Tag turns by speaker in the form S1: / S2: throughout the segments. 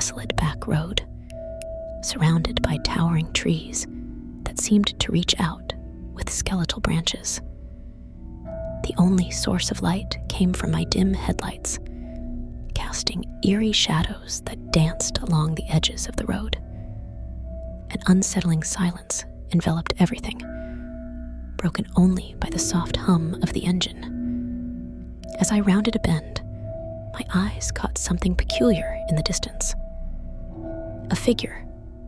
S1: desolate back road, surrounded by towering trees that seemed to reach out with skeletal branches. The only source of light came from my dim headlights, casting eerie shadows that danced along the edges of the road. An unsettling silence enveloped everything, broken only by the soft hum of the engine. As I rounded a bend, my eyes caught something peculiar in the distance. A figure,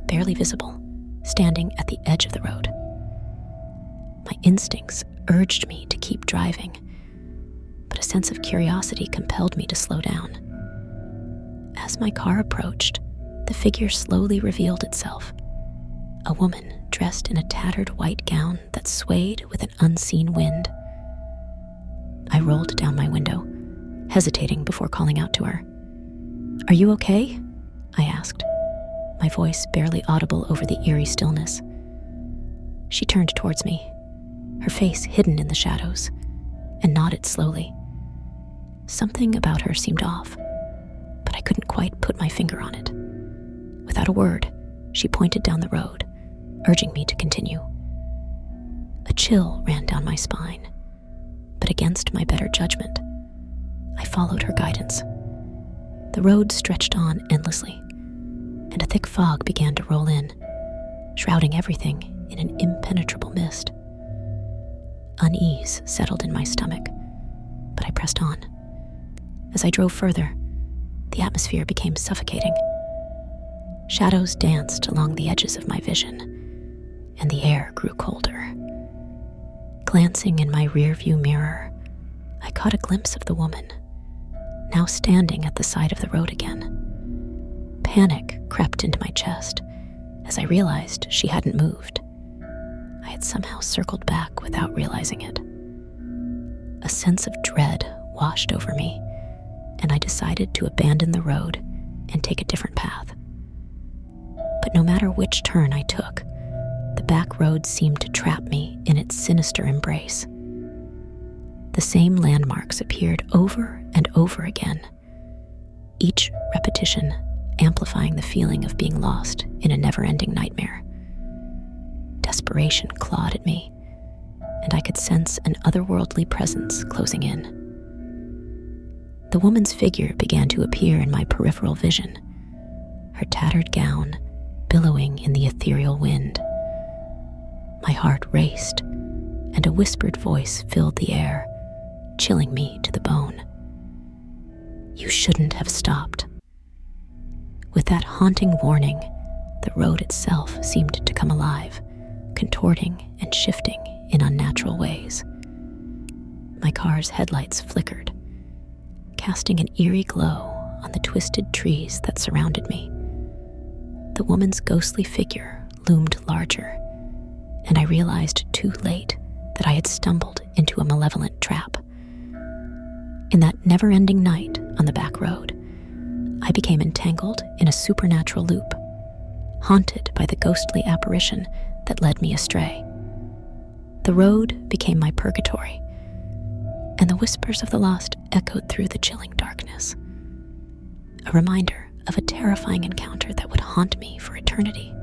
S1: barely visible, standing at the edge of the road. My instincts urged me to keep driving, but a sense of curiosity compelled me to slow down. As my car approached, the figure slowly revealed itself. A woman dressed in a tattered white gown that swayed with an unseen wind. I rolled down my window, hesitating before calling out to her. "Are you okay?" I asked, my voice barely audible over the eerie stillness. She turned towards me, her face hidden in the shadows, and nodded slowly. Something about her seemed off, but I couldn't quite put my finger on it. Without a word, she pointed down the road, urging me to continue. A chill ran down my spine, but against my better judgment, I followed her guidance. The road stretched on endlessly, and a thick fog began to roll in, shrouding everything in an impenetrable mist. Unease settled in my stomach, but I pressed on. As I drove further, the atmosphere became suffocating. Shadows danced along the edges of my vision, and the air grew colder. Glancing in my rearview mirror, I caught a glimpse of the woman, now standing at the side of the road again. Panic crept into my chest as I realized she hadn't moved. I had somehow circled back without realizing it. A sense of dread washed over me, and I decided to abandon the road and take a different path. But no matter which turn I took, the back road seemed to trap me in its sinister embrace. The same landmarks appeared over and over again, each repetition amplifying the feeling of being lost in a never-ending nightmare. Desperation clawed at me, and I could sense an otherworldly presence closing in. The woman's figure began to appear in my peripheral vision, her tattered gown billowing in the ethereal wind. My heart raced, and a whispered voice filled the air, chilling me to the bone. "You shouldn't have stopped." With that haunting warning, the road itself seemed to come alive, contorting and shifting in unnatural ways. My car's headlights flickered, casting an eerie glow on the twisted trees that surrounded me. The woman's ghostly figure loomed larger, and I realized too late that I had stumbled into a malevolent trap. In that never-ending night on the back road, I became entangled in a supernatural loop, haunted by the ghostly apparition that led me astray. The road became my purgatory, and the whispers of the lost echoed through the chilling darkness, a reminder of a terrifying encounter that would haunt me for eternity.